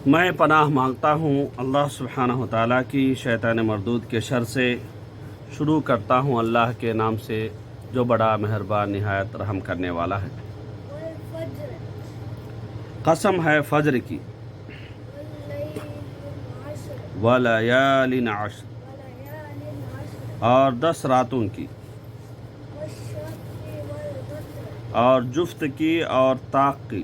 میں پناہ مانگتا ہوں اللہ سبحانہ و تعالیٰ کی شیطان مردود کے شر سے۔ شروع کرتا ہوں اللہ کے نام سے جو بڑا مہربان نہایت رحم کرنے والا ہے۔ قسم ہے فجر کی، وَلَيَالٍ عَشْرٍ، اور 10 راتوں کی، اور جفت کی اور طاق کی،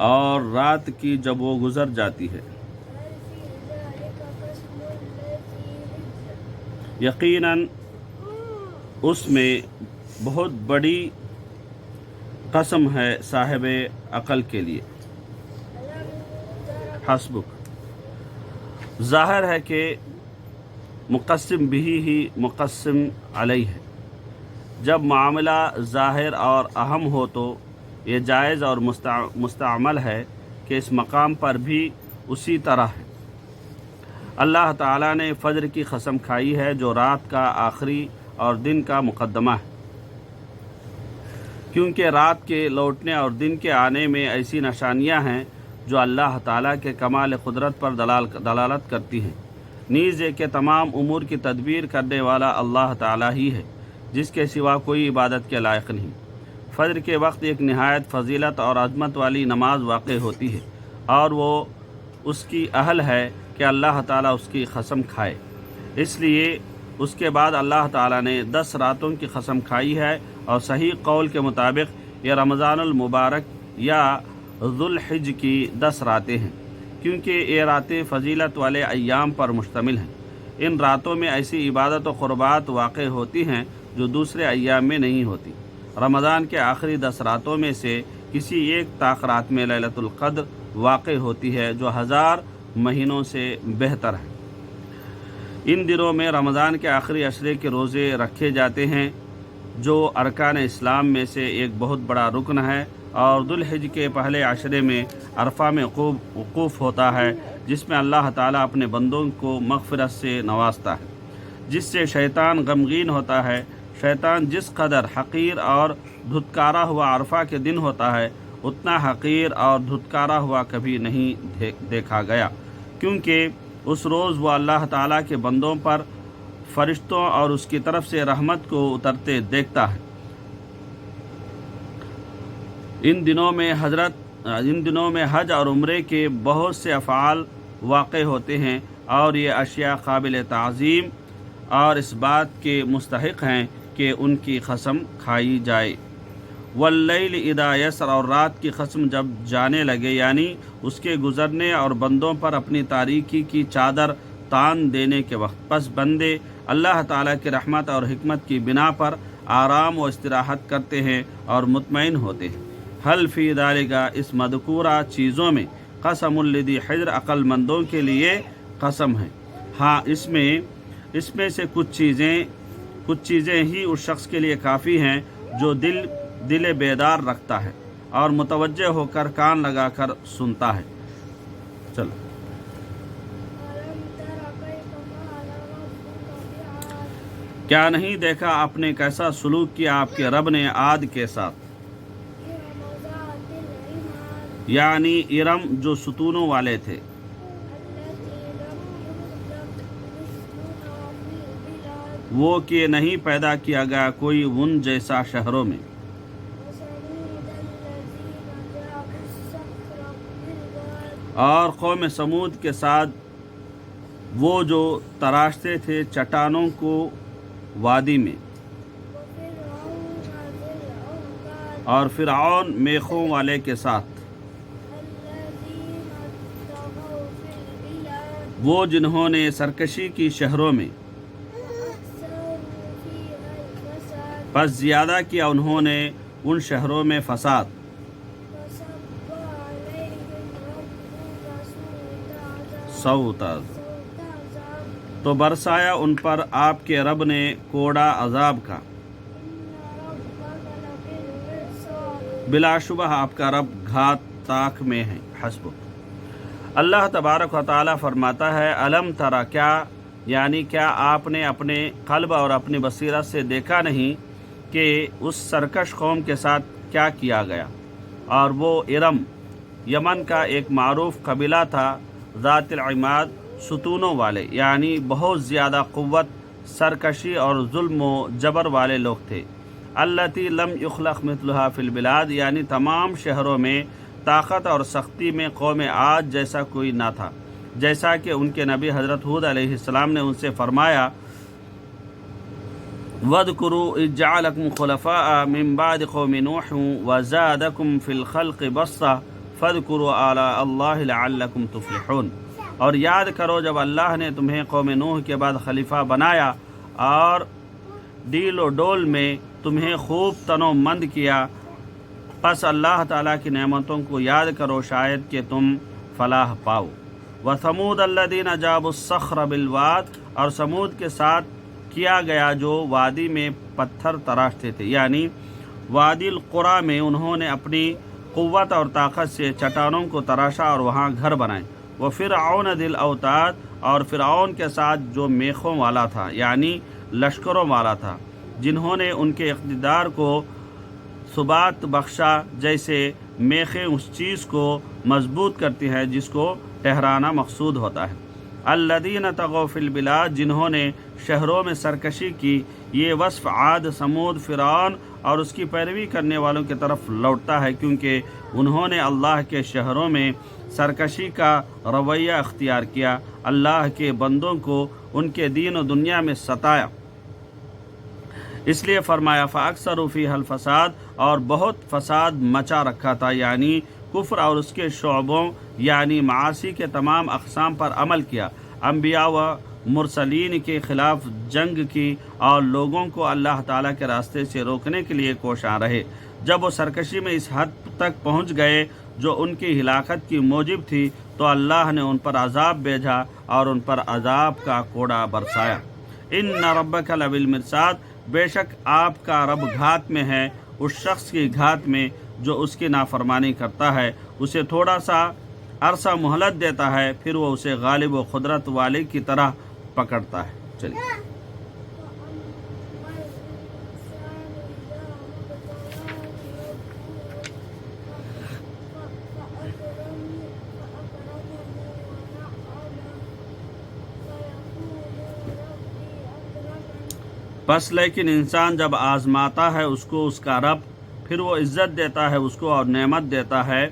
اور رات کی جب وہ گزر جاتی ہے۔ یقیناً اس میں بہت بڑی قسم ہے صاحب عقل کے لیے۔ حسبک، ظاہر ہے کہ مقسم بھی ہی مقسم علیہ ہے۔ جب معاملہ ظاہر اور اہم ہو تو یہ جائز اور مستعمل ہے کہ اس مقام پر بھی اسی طرح ہے۔ اللہ تعالیٰ نے فجر کی قسم کھائی ہے جو رات کا آخری اور دن کا مقدمہ ہے، کیونکہ رات کے لوٹنے اور دن کے آنے میں ایسی نشانیاں ہیں جو اللہ تعالیٰ کے کمال قدرت پر دلالت کرتی ہیں۔ نیز یہ کہ تمام امور کی تدبیر کرنے والا اللہ تعالیٰ ہی ہے، جس کے سوا کوئی عبادت کے لائق نہیں۔ فجر کے وقت ایک نہایت فضیلت اور عظمت والی نماز واقع ہوتی ہے، اور وہ اس کی اہل ہے کہ اللہ تعالیٰ اس کی قسم کھائے۔ اس لیے اس کے بعد اللہ تعالیٰ نے 10 راتوں کی قسم کھائی ہے، اور صحیح قول کے مطابق یہ رمضان المبارک یا ذوالحج کی 10 راتیں ہیں، کیونکہ یہ راتیں فضیلت والے ایام پر مشتمل ہیں۔ ان راتوں میں ایسی عبادت و قربات واقع ہوتی ہیں جو دوسرے ایام میں نہیں ہوتی۔ رمضان کے آخری 10 راتوں میں سے کسی ایک طاق رات میں لیلۃ القدر واقع ہوتی ہے، جو 1000 مہینوں سے بہتر ہے۔ ان دنوں میں رمضان کے آخری عشرے کے روزے رکھے جاتے ہیں، جو ارکان اسلام میں سے ایک بہت بڑا رکن ہے، اور ذوالحج کے پہلے عشرے میں عرفہ میں وقوف ہوتا ہے، جس میں اللہ تعالیٰ اپنے بندوں کو مغفرت سے نوازتا ہے، جس سے شیطان غمگین ہوتا ہے۔ شیطان جس قدر حقیر اور دھتکارا ہوا عرفہ کے دن ہوتا ہے، اتنا حقیر اور دھتکارا ہوا کبھی نہیں دیکھا گیا، کیونکہ اس روز وہ اللہ تعالیٰ کے بندوں پر فرشتوں اور اس کی طرف سے رحمت کو اترتے دیکھتا ہے۔ ان دنوں میں حج اور عمرے کے بہت سے افعال واقع ہوتے ہیں، اور یہ اشیاء قابل تعظیم اور اس بات کے مستحق ہیں کہ ان کی قسم کھائی جائے۔ واللیل اذا یسر، اور رات کی قسم جب جانے لگے، یعنی اس کے گزرنے اور بندوں پر اپنی تاریکی کی چادر تان دینے کے وقت۔ پس بندے اللہ تعالیٰ کی رحمت اور حکمت کی بنا پر آرام و استراحت کرتے ہیں اور مطمئن ہوتے ہیں۔ حل فی ذالک، اس مذکورہ چیزوں میں قسم لذی حجر، عقل مندوں کے لیے قسم ہے۔ ہاں، اس میں سے کچھ چیزیں ہی اس شخص کے لیے کافی ہیں جو دل بیدار رکھتا ہے اور متوجہ ہو کر کان لگا کر سنتا ہے۔ چلو، کیا نہیں دیکھا آپ نے کیسا سلوک کیا آپ کے رب نے عاد کے ساتھ، یعنی ارم جو ستونوں والے تھے، وہ کہ نہیں پیدا کیا گیا کوئی ان جیسا شہروں میں، اور قوم سمود کے ساتھ وہ جو تراشتے تھے چٹانوں کو وادی میں، اور فرعون میخوں والے کے ساتھ، وہ جنہوں نے سرکشی کی شہروں میں، بس زیادہ کیا انہوں نے ان شہروں میں فساد، سوء تو برسایا ان پر آپ کے رب نے کوڑا عذاب کا۔ بلا شبہ آپ کا رب گھات تاک میں ہے۔ حسبک، اللہ تبارک و تعالیٰ فرماتا ہے، الم ترا، کیا یعنی کیا آپ نے اپنے قلب اور اپنی بصیرت سے دیکھا نہیں کہ اس سرکش قوم کے ساتھ کیا کیا گیا، اور وہ ارم یمن کا ایک معروف قبیلہ تھا ذات العماد ستونوں والے، یعنی بہت زیادہ قوت، سرکشی اور ظلم و جبر والے لوگ تھے۔ التی لم یخلق مثلها فی البلاد، یعنی تمام شہروں میں طاقت اور سختی میں قوم عاد جیسا کوئی نہ تھا، جیسا کہ ان کے نبی حضرت ہود علیہ السلام نے ان سے فرمایا وَاذْكُرُوا إِذْ جَعَلَكُمْ خُلَفَاءَ مِنْ بَعْدِ قَوْمِ نُوحٍ وَزَادَكُمْ فِي الْخَلْقِ بَسْطَةً فَاذْكُرُوا آلَاءَ اللَّهِ لَعَلَّكُمْ تُفْلِحُونَ، اور یاد کرو جب اللہ نے تمہیں قوم نوح کے بعد خلیفہ بنایا اور ڈیل و ڈول میں تمہیں خوب تنو مند کیا، پس اللہ تعالیٰ کی نعمتوں کو یاد کرو شاید کہ تم فلاح پاؤ۔ وَثَمُودَ الَّذِينَ جَابُوا الصَّخْرَ بِالْوَادِ، اور سمود کے ساتھ کیا گیا جو وادی میں پتھر تراشتے تھے، یعنی وادی القریٰ میں انہوں نے اپنی قوت اور طاقت سے چٹانوں کو تراشا اور وہاں گھر بنائے۔ وَفِرْعَوْنَ ذِي الْأَوْتَادِ، اور فرعون کے ساتھ جو میخوں والا تھا، یعنی لشکروں والا تھا، جنہوں نے ان کے اقتدار کو ثبات بخشا، جیسے میخیں اس چیز کو مضبوط کرتی ہیں جس کو ٹھہرانا مقصود ہوتا ہے۔ الذین طغوا فی البلاد، جنہوں نے شہروں میں سرکشی کی۔ یہ وصف عاد، سمود، فرعون اور اس کی پیروی کرنے والوں کی طرف لوٹتا ہے، کیونکہ انہوں نے اللہ کے شہروں میں سرکشی کا رویہ اختیار کیا، اللہ کے بندوں کو ان کے دین و دنیا میں ستایا، اس لیے فرمایا فَأَكْثَرُوا فِيهَا الْفَسَادَ، اور بہت فساد مچا رکھا تھا، یعنی کفر اور اس کے شعبوں یعنی معاصی کے تمام اقسام پر عمل کیا، انبیاء و مرسلین کے خلاف جنگ کی اور لوگوں کو اللہ تعالیٰ کے راستے سے روکنے کے لیے کوشاں رہے۔ جب وہ سرکشی میں اس حد تک پہنچ گئے جو ان کی ہلاکت کی موجب تھی تو اللہ نے ان پر عذاب بھیجا اور ان پر عذاب کا کوڑا برسایا۔ ان ربک لبالمرصاد، بے شک آپ کا رب گھات میں ہے، اس شخص کی گھات میں جو اس کی نافرمانی کرتا ہے، اسے تھوڑا سا عرصہ مہلت دیتا ہے، پھر وہ اسے غالب و قدرت والے کی طرح پکڑتا ہے۔ چلیے بس لیکن انسان جب آزماتا ہے اس کو اس کا رب، پھر وہ عزت دیتا ہے اس کو اور نعمت دیتا ہے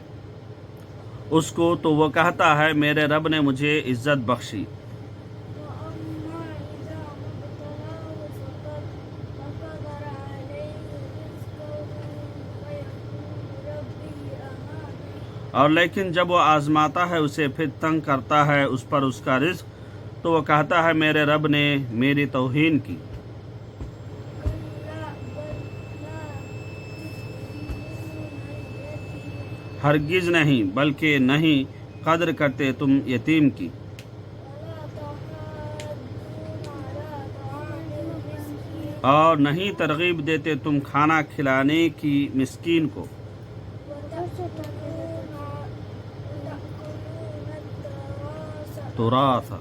اس کو، تو وہ کہتا ہے میرے رب نے مجھے عزت بخشی۔ اور لیکن جب وہ آزماتا ہے اسے پھر تنگ کرتا ہے اس پر اس کا رزق، تو وہ کہتا ہے میرے رب نے میری توہین کی۔ ہرگز نہیں، بلکہ نہیں قدر کرتے تم یتیم کی۔ اور نہیں ترغیب دیتے تم کھانا کھلانے کی مسکین کو۔ تراث،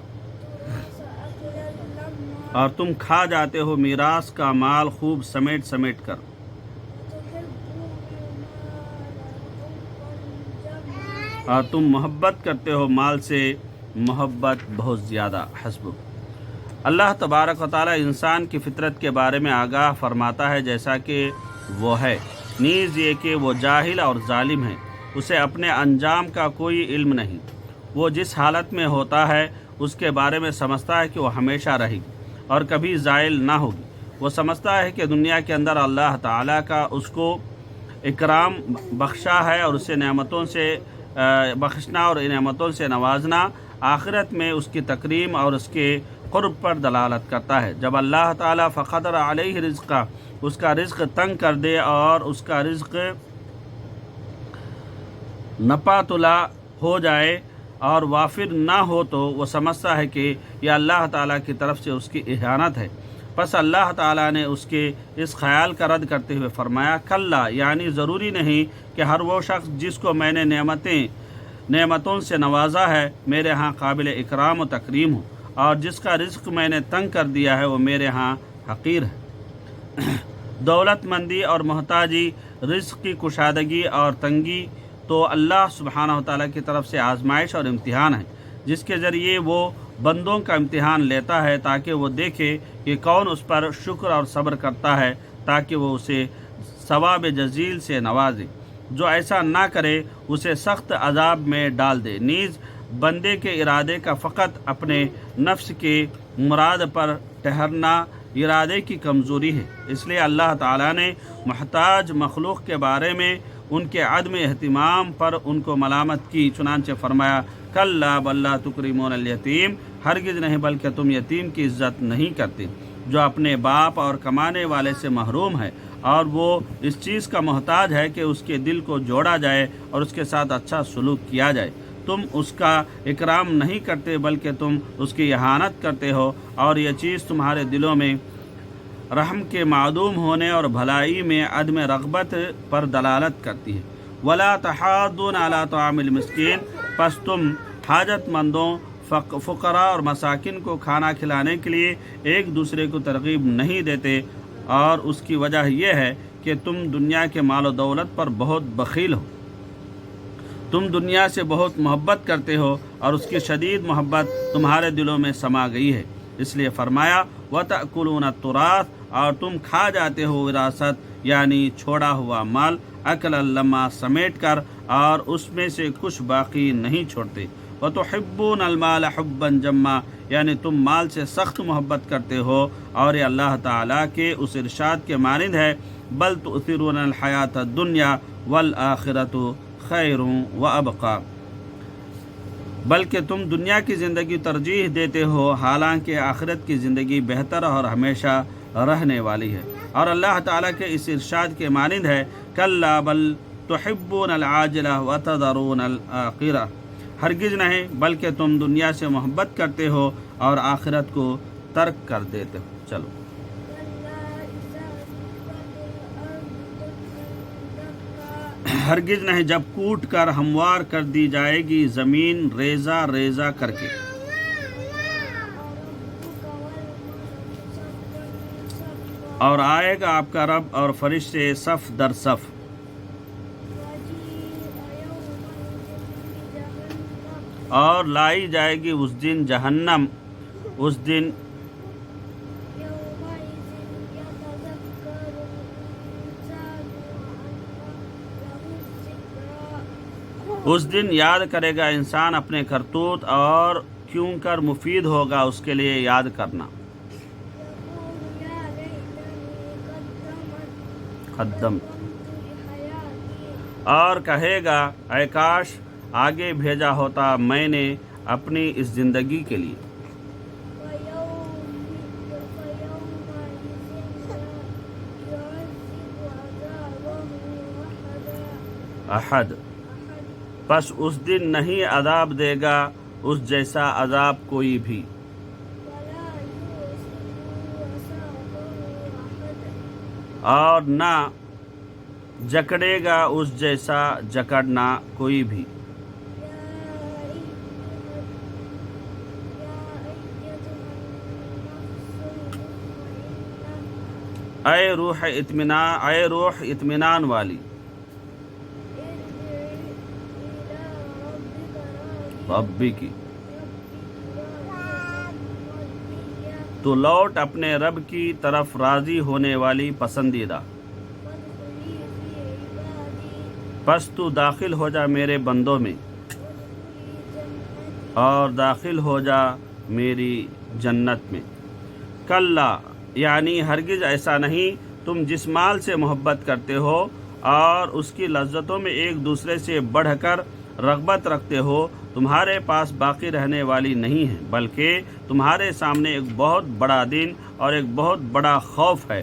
اور تم کھا جاتے ہو میراث کا مال خوب سمیٹ سمیٹ کر۔ اور تم محبت کرتے ہو مال سے محبت بہت زیادہ۔ حسب۔ اللہ تبارک و تعالی انسان کی فطرت کے بارے میں آگاہ فرماتا ہے جیسا کہ وہ ہے، نیز یہ کہ وہ جاہل اور ظالم ہے، اسے اپنے انجام کا کوئی علم نہیں، وہ جس حالت میں ہوتا ہے اس کے بارے میں سمجھتا ہے کہ وہ ہمیشہ رہے گی اور کبھی زائل نہ ہوگی۔ وہ سمجھتا ہے کہ دنیا کے اندر اللہ تعالیٰ کا اس کو اکرام بخشا ہے اور اسے نعمتوں سے بخشنا اور نعمتوں سے نوازنا آخرت میں اس کی تکریم اور اس کے قرب پر دلالت کرتا ہے۔ جب اللہ تعالیٰ فقدر علیہ رزقہ، اس کا رزق تنگ کر دے اور اس کا رزق نپاتلا ہو جائے اور وافر نہ ہو، تو وہ سمجھتا ہے کہ یہ اللہ تعالیٰ کی طرف سے اس کی اہانت ہے۔ پس اللہ تعالیٰ نے اس کے اس خیال کا رد کرتے ہوئے فرمایا کلا، یعنی ضروری نہیں کہ ہر وہ شخص جس کو میں نے نعمتوں سے نوازا ہے میرے ہاں قابل اکرام و تکریم ہو، اور جس کا رزق میں نے تنگ کر دیا ہے وہ میرے ہاں حقیر ہے۔ دولت مندی اور محتاجی، رزق کی کشادگی اور تنگی تو تو اللہ سبحانہ و تعالیٰ کی طرف سے آزمائش اور امتحان ہے، جس کے ذریعے وہ بندوں کا امتحان لیتا ہے تاکہ وہ دیکھے کہ کون اس پر شکر اور صبر کرتا ہے، تاکہ وہ اسے ثواب جزیل سے نوازے۔ جو ایسا نہ کرے اسے سخت عذاب میں ڈال دے۔ نیز بندے کے ارادے کا فقط اپنے نفس کے مراد پر ٹھہرنا ارادے کی کمزوری ہے، اس لیے اللہ تعالیٰ نے محتاج مخلوق کے بارے میں ان کے عدم اہتمام پر ان کو ملامت کی، چنانچہ فرمایا کلا بل لا تکرمون الیتیم، ہرگز نہیں بلکہ تم یتیم کی عزت نہیں کرتے جو اپنے باپ اور کمانے والے سے محروم ہے، اور وہ اس چیز کا محتاج ہے کہ اس کے دل کو جوڑا جائے اور اس کے ساتھ اچھا سلوک کیا جائے۔ تم اس کا اکرام نہیں کرتے بلکہ تم اس کی اہانت کرتے ہو، اور یہ چیز تمہارے دلوں میں رحم کے معدوم ہونے اور بھلائی میں عدم رغبت پر دلالت کرتی ہے۔ ولا تحاضون علی طعام المسکین، پس تم حاجت مندوں، فقراء اور مساکین کو کھانا کھلانے کے لیے ایک دوسرے کو ترغیب نہیں دیتے، اور اس کی وجہ یہ ہے کہ تم دنیا کے مال و دولت پر بہت بخیل ہو۔ تم دنیا سے بہت محبت کرتے ہو اور اس کی شدید محبت تمہارے دلوں میں سما گئی ہے، اس لیے فرمایا وَتَأْكُلُونَ التُّرَاثَ، اور تم کھا جاتے ہو وراثت یعنی چھوڑا ہوا مال، اکلا لما سمیٹ کر، اور اس میں سے کچھ باقی نہیں چھوڑتے۔ وَتُحِبُّونَ الْمَالَ حُبًّا جَمًّا، یعنی تم مال سے سخت محبت کرتے ہو، اور یہ اللہ تعالیٰ کے اس ارشاد کے مانند ہے بل تؤثرون الحیات الدنیا والآخرۃ خیر وابقا، بلکہ تم دنیا کی زندگی ترجیح دیتے ہو، حالانکہ آخرت کی زندگی بہتر اور ہمیشہ رہنے والی ہے۔ اور اللہ تعالیٰ کے اس ارشاد کے مانند ہے کلا بل تحبون العاجلہ وتذرون الآخرہ، ہرگز نہیں بلکہ تم دنیا سے محبت کرتے ہو اور آخرت کو ترک کر دیتے ہو۔ چلو، ہرگز نہیں جب کوٹ کر ہموار کر دی جائے گی زمین ریزہ ریزہ کر کے، اور آئے گا آپ کا رب اور فرشتے صف در صف، اور لائی جائے گی اس دن جہنم، اس دن یاد کرے گا انسان اپنے کرتوت، اور کیوں کر مفید ہوگا اس کے لیے یاد کرنا۔ قدم، اور کہے گا اے کاش آگے بھیجا ہوتا میں نے اپنی اس زندگی کے لیے۔ احد، پس اس دن نہیں عذاب دے گا اس جیسا عذاب کوئی بھی، اور نہ جکڑے گا اس جیسا جکڑنا کوئی بھی۔ اے روح اطمینان والی، ربی کی، تو لوٹ اپنے رب کی طرف راضی ہونے والی پسندیدہ، پس تو داخل ہو جا میرے بندوں میں، اور داخل ہو جا میری جنت میں۔ کلا، یعنی ہرگز ایسا نہیں، تم جس مال سے محبت کرتے ہو اور اس کی لذتوں میں ایک دوسرے سے بڑھ کر رغبت رکھتے ہو، تمہارے پاس باقی رہنے والی نہیں ہے، بلکہ تمہارے سامنے ایک بہت بڑا دن اور ایک بہت بڑا خوف ہے۔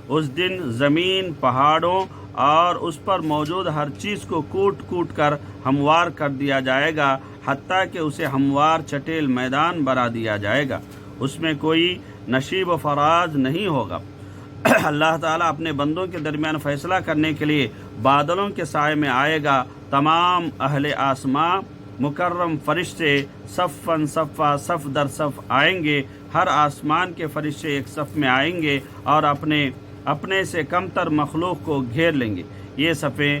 اس دن زمین، پہاڑوں اور اس پر موجود ہر چیز کو کوٹ کوٹ کر ہموار کر دیا جائے گا، حتیٰ کہ اسے ہموار چٹیل میدان بنا دیا جائے گا، اس میں کوئی نشیب و فراز نہیں ہوگا۔ اللہ تعالیٰ اپنے بندوں کے درمیان فیصلہ کرنے کے لیے بادلوں کے سائے میں آئے گا، تمام اہل آسماں مکرم فرشتے صفاً صفا، صف در صف آئیں گے، ہر آسمان کے فرشتے ایک صف میں آئیں گے اور اپنے سے کم تر مخلوق کو گھیر لیں گے۔ یہ صفیں